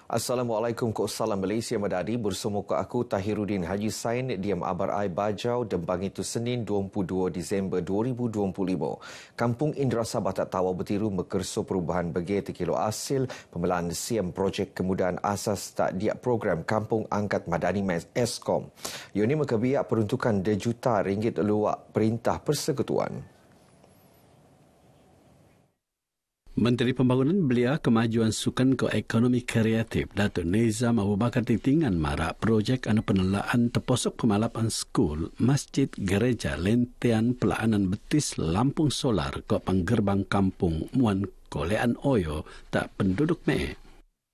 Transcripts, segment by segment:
Assalamualaikum ko salam Malaysia Madani bersama ko aku Tahiruddin Haji Sain diam Abar Ai Bajau Dembang itu Senin 22 Disember 2025. Kampung Indra Sabah tak tawa bertiru mekerso perubahan bagi tekilo hasil pemelaan siam projek kemudahan asas tak dia program Kampung Angkat Madani Eskom. Ioni mekabiak peruntukan RM2 juta luak Perintah Persekutuan. Menteri Pembangunan Belia Kemajuan Sukan ke Ekonomi Kreatif Datuk Nizam Abu Bakar Titingan marak projek anu penelaan teposok kemalapan skul, masjid, gereja, lentean pelaanan betis lampung solar ke penggerbang kampung Muan Kolean Oyo tak penduduk me.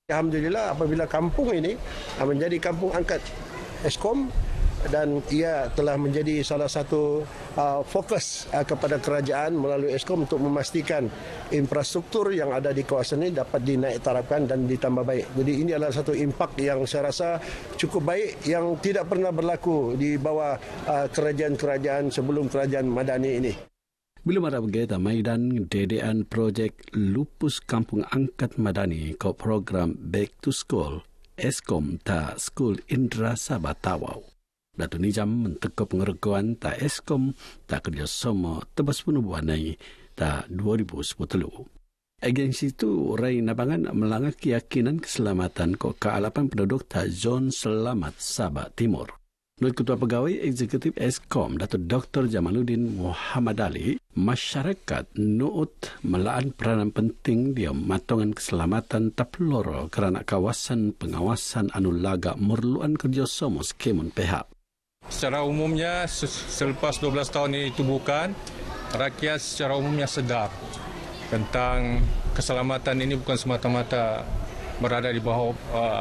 Alhamdulillah apabila kampung ini menjadi kampung angkat Eskom dan ia telah menjadi salah satu fokus kepada kerajaan melalui Eskom untuk memastikan infrastruktur yang ada di kawasan ini dapat dinaik tarafkan dan ditambah baik. Jadi ini adalah satu impak yang saya rasa cukup baik yang tidak pernah berlaku di bawah kerajaan-kerajaan sebelum kerajaan Madani ini. Belum ada begitu maidan dedean projek Lupus Kampung Angkat Madani ke program Back to School Eskom ta Skul Indra Sabah Tawau. Datuk Nizam mentekuk pengerukuan ta Eskom ta kerjasama tebas penubuhan nai ta 2010. Agensi itu Rai Nabangan melanggar keyakinan keselamatan ko kealapan penduduk ta Zon Selamat Sabah Timur. Menurut Ketua Pegawai Eksekutif Eskom, Datuk Dr. Jamaluddin Muhammad Ali, masyarakat nuut melaan peranan penting dia matongan keselamatan taploro kerana kawasan pengawasan anu laga merluan kerjasama skemun pihak. Secara umumnya, selepas 12 tahun ini ditubuhkan, rakyat secara umumnya sedar tentang keselamatan ini bukan semata-mata berada di bawah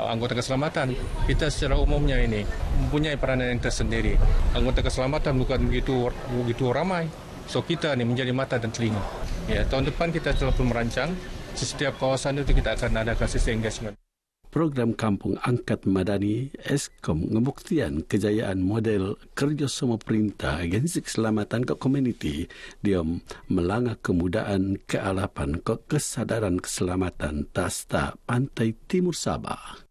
anggota keselamatan. Kita secara umumnya ini mempunyai peranan yang tersendiri. Anggota keselamatan bukan begitu ramai. So kita ini menjadi mata dan telinga. Ya, tahun depan kita telah pun merancang setiap kawasan itu kita akan adakan sistem engagement. Program Kampung Angkat Madani Eskom ngebuktian kejayaan model kerjasama perintah agensi keselamatan ke komuniti dia melanggar kemudahan kealapan ke kesadaran keselamatan tasta Pantai Timur Sabah.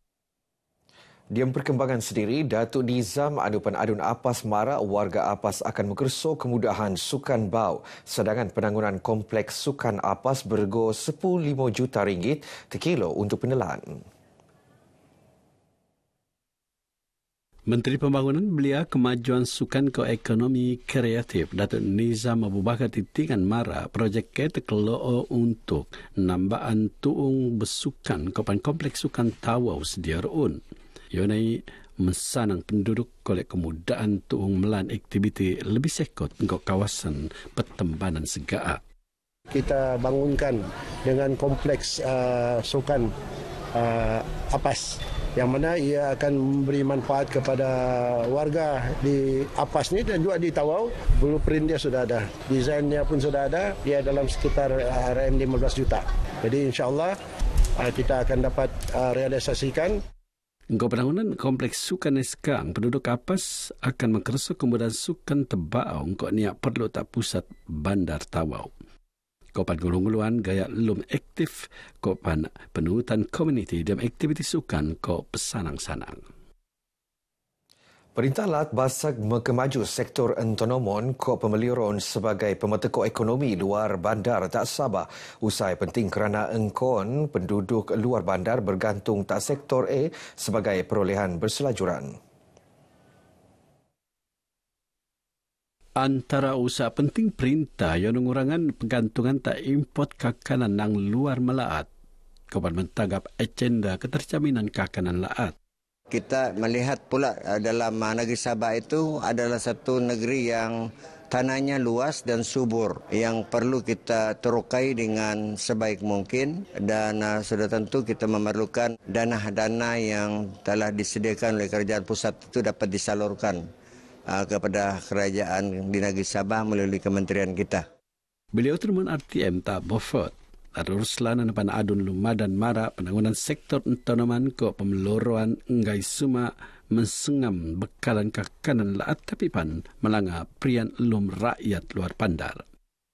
Diam perkembangan sendiri, Datuk Nizam Adupan Adun Apas marak warga Apas akan mengerso kemudahan sukan bau. Sedangkan penanggunan kompleks sukan Apas bergo RM15 juta tekilo untuk penelaan. Menteri Pembangunan Belia Kemajuan Sukan ke Ekonomi Kreatif Datuk Nizam Abu Bakar Titingan mara projek ketekeloo untuk nambahan tuung besukan kepan kompleks sukan Tawau sediarun. Yonai mesanang penduduk kolek kemudahan tuung melan aktiviti lebih sekot ke kawasan pertembanan segaa. Kita bangunkan dengan kompleks sukan Apas yang mana ia akan memberi manfaat kepada warga di Apas ni dan juga di Tawau. Blueprint dia sudah ada, desainnya pun sudah ada, dia dalam sekitar RM15 juta. Jadi insyaAllah kita akan dapat realisasikan. Engkau penangunan kompleks sukan Eskang, penduduk Apas akan mengkerso kemudahan sukan tebau engkau niat perlu tak pusat bandar Tawau. Kopan gulung-guluan gaya lum aktif, kopan penurutan komuniti dan aktiviti sukan ko pesanang-sanang. Perintah Lat Basag mekemaju sektor entonomon ko pemeliron sebagai pemeteko ekonomi luar bandar tak Sabah. Usai penting kerana engkon penduduk luar bandar bergantung tak sektor A sebagai perolehan berselajuran. Antara usaha penting perintah yang mengurangan pergantungan tak import kakanan nang luar melaat. Kapan mentagap agenda keterjaminan kakanan laat. Kita melihat pula dalam negeri Sabah itu adalah satu negeri yang tanahnya luas dan subur yang perlu kita terokai dengan sebaik mungkin dan sudah tentu kita memerlukan dana-dana yang telah disediakan oleh kerajaan pusat itu dapat disalurkan kepada kerajaan di negeri Sabah melalui kementerian kita. Beliau termun RTM tak bofot. Ada Ruslan dan Adun Lumadan Mara penangunan sektor entonoman ke pemeloroan enggai suma mensengam bekalan kakanan laat tapi pan melanga prian lum rakyat luar pandar.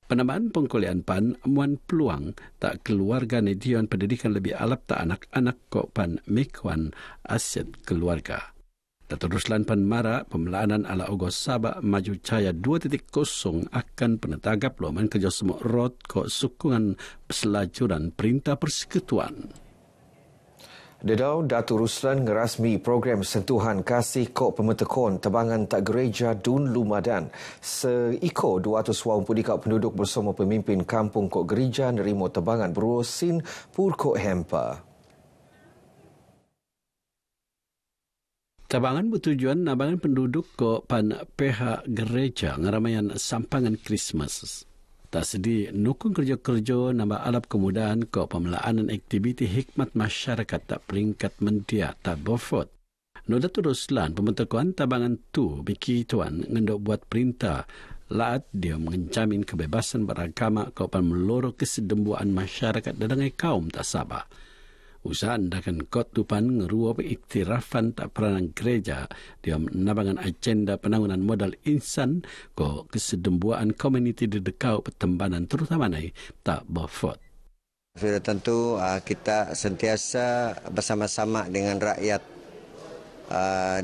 Penambahan pengkuliahan pan amuan peluang tak keluarga ni dion pendidikan lebih alap tak anak-anak kok pan mekuan aset keluarga. Dato' Ruslan pan mara pemelaanan ala Ogos Sabah maju caya 2.0 akan penetagap loman kerja semua rot kok sukungan selajuran perintah persekutuan. Dedau Datuk Ruslan ngerasmi program sentuhan kasih kok pemetekon tebangan tak gereja Dun Lumadan. Seiko 200 wang pudikau penduduk bersama pemimpin kampung kok gereja nerima tebangan berusin pur kok hempa. Tebangan bertujuan nabangan penduduk kok pan pihak gereja ngeramaian sampangan Christmas. Tak sedi nukung kerja-kerja nambah alap kemudahan kok pemelaanan aktiviti hikmat masyarakat tak peringkat mendia tak bofot. Datuk Ruslan pembentukan tabangan tu biki tuan ngendok buat perintah laat dia mengencamin kebebasan beragama kok pan meloro kesedembuan masyarakat dadangai kaum tak Sabah. Usaha andakan kot tupan ngerua pengiktirafan tak peranan gereja dia menabangan agenda penangunan modal insan ko kesedembuan komuniti di dekau pertembanan terutama nai tak bofot. Sudah tentu kita sentiasa bersama-sama dengan rakyat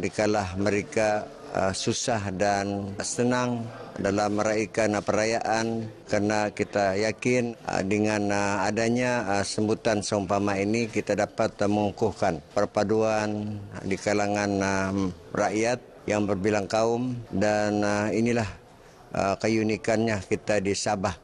dikalah mereka susah dan senang dalam meraihkan perayaan kerana kita yakin dengan adanya sambutan seumpama ini kita dapat mengukuhkan perpaduan di kalangan rakyat yang berbilang kaum dan inilah keunikannya kita di Sabah.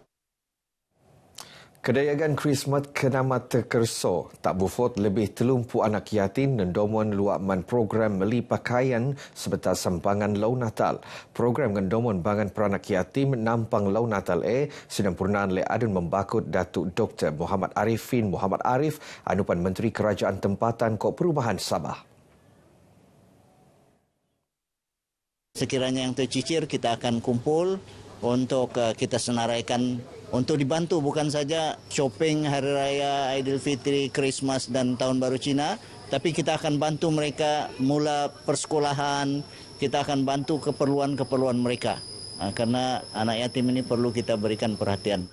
Kedayangan Krismat Kenamata Kerso tak bufot lebih 30 anak yatim dan domon luakman program meli pakaian sebetar sampangan lau Natal. Program ngendomon bangan peranak yatim nampang lau Natal sedang purnaan le adun membakut Datuk Dr. Muhammad Arifin Muhammad Arif anupan Menteri Kerajaan Tempatan Kok Perubahan Sabah. Sekiranya yang tercicir kita akan kumpul untuk kita senaraikan untuk dibantu bukan saja shopping Hari Raya Aidilfitri, Christmas dan Tahun Baru Cina, tapi kita akan bantu mereka mula persekolahan, kita akan bantu keperluan-keperluan mereka. Karena anak yatim ini perlu kita berikan perhatian.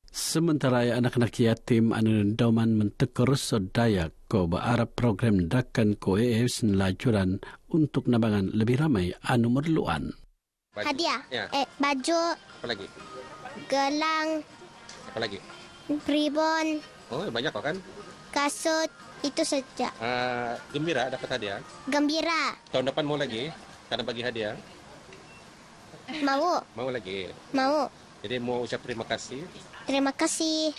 Sementara anak-anak yatim anu dauman mentekor sodaya ko berharap program dakan ko lajuran untuk nabangan lebih ramai anu merluan. Hadiah, ya. Baju, Apa lagi? gelang, Apa lagi? ribbon, Oh, banyak kok kan? kasut, itu saja. Gembira dapat hadiah. Gembira, Tahun depan mau lagi? Karena bagi hadiah. mau, Mau lagi. mau. Jadi mau ucap terima kasih. Terima kasih.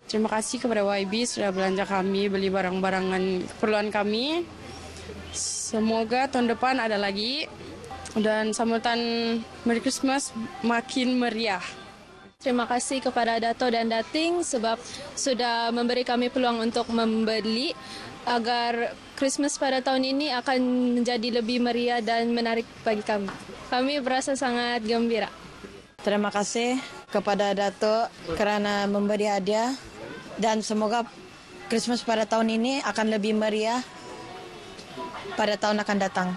Terima kasih kepada YB sudah belanja kami, beli barang-barangan keperluan kami. Semoga tahun depan ada lagi dan sambutan Merry Christmas makin meriah. Terima kasih kepada Dato' dan Dating sebab sudah memberi kami peluang untuk membeli agar Christmas pada tahun ini akan menjadi lebih meriah dan menarik bagi kami. Kami berasa sangat gembira. Terima kasih kepada Dato' kerana memberi hadiah dan semoga Christmas pada tahun ini akan lebih meriah pada tahun akan datang.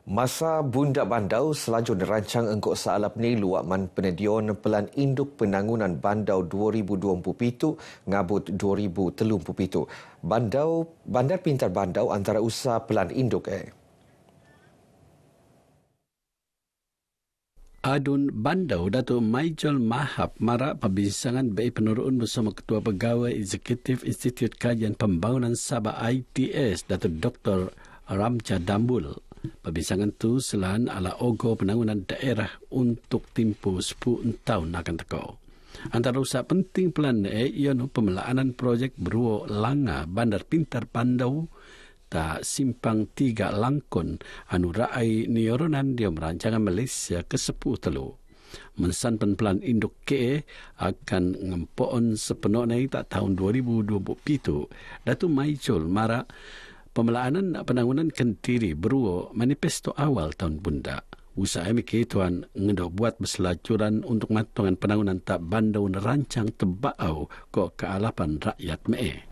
Masa Bundak Bandau selanjutnya dirancang engkau saalap ni luakman penedion pelan induk penangunan Bandau 2027 ngabut 2037. Bandar Pintar Bandau antara usaha pelan induk Adun Bandau Datuk Maijol Mahab marak perbincangan baik penurun bersama Ketua Pegawai Eksekutif Institut Kajian Pembangunan Sabah ITS Datuk Dr. Ramja Dambul. Perbincangan itu selain ala ogo penangunan daerah untuk tempoh 10 tahun akan tekau. Antara usaha penting pelan ialah pemelaanan projek beruo langa Bandar Pintar Bandau tak simpang 3 langkon anu raai nioronan dia merancangan Malaysia ke-10 telu. Mensan pelan induk KE akan ngempoon sepenuhnya tak tahun 2027. Datuk Maijol marak pemelaanan penangunan Kentiri beruo manifesto awal tahun bunda. Usaha MK tuan ngedok buat berselacuran untuk matungan penangunan tak Bandau nerancang tebakau kok kealapan rakyat me.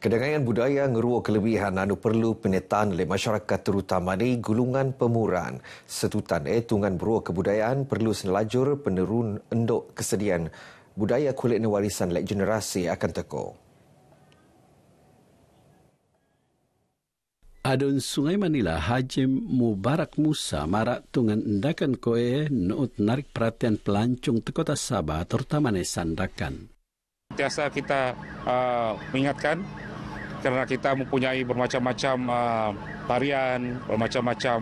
Kedangaian budaya ngeruo kelebihan anu perlu penyertaan oleh masyarakat terutama di gulungan pemuran. Setutan tungan beruo kebudayaan perlu senelajur penerun endok kesediaan budaya kulit warisan lek generasi akan teko. Adun Sungai Manila Haji Mubarak Musa marak tungan endakan koe nuut narik perhatian pelancong di kota Sabah terutama di Sandakan. Biasa kita mengingatkan karena kita mempunyai bermacam-macam tarian, bermacam-macam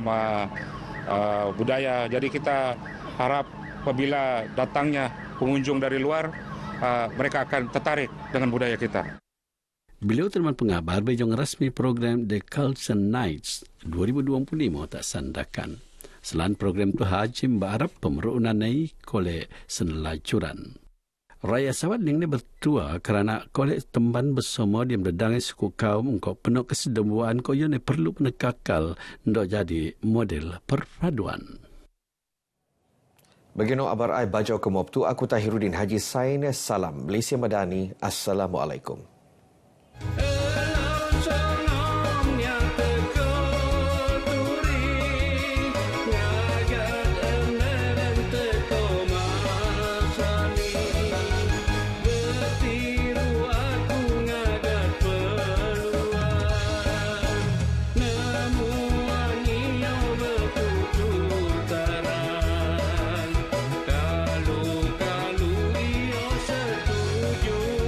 budaya. Jadi kita harap apabila datangnya pengunjung dari luar, mereka akan tertarik dengan budaya kita. Beliau teman pengabar bejong resmi program The Culture Nights 2025 tak Sandakan. Selain program tu Haji berharap pemerunan naik kole senelajuran. Raya Sawat yang ini bertua kerana kolej temban bersama dia berdangai suku kaum engkau penuh kesedemuan kau yang perlu penekakal untuk jadi model perpaduan. Begino abar ai bajau ke Moptu, aku Tahiruddin Haji Sain, salam Malaysia Madani, Assalamualaikum.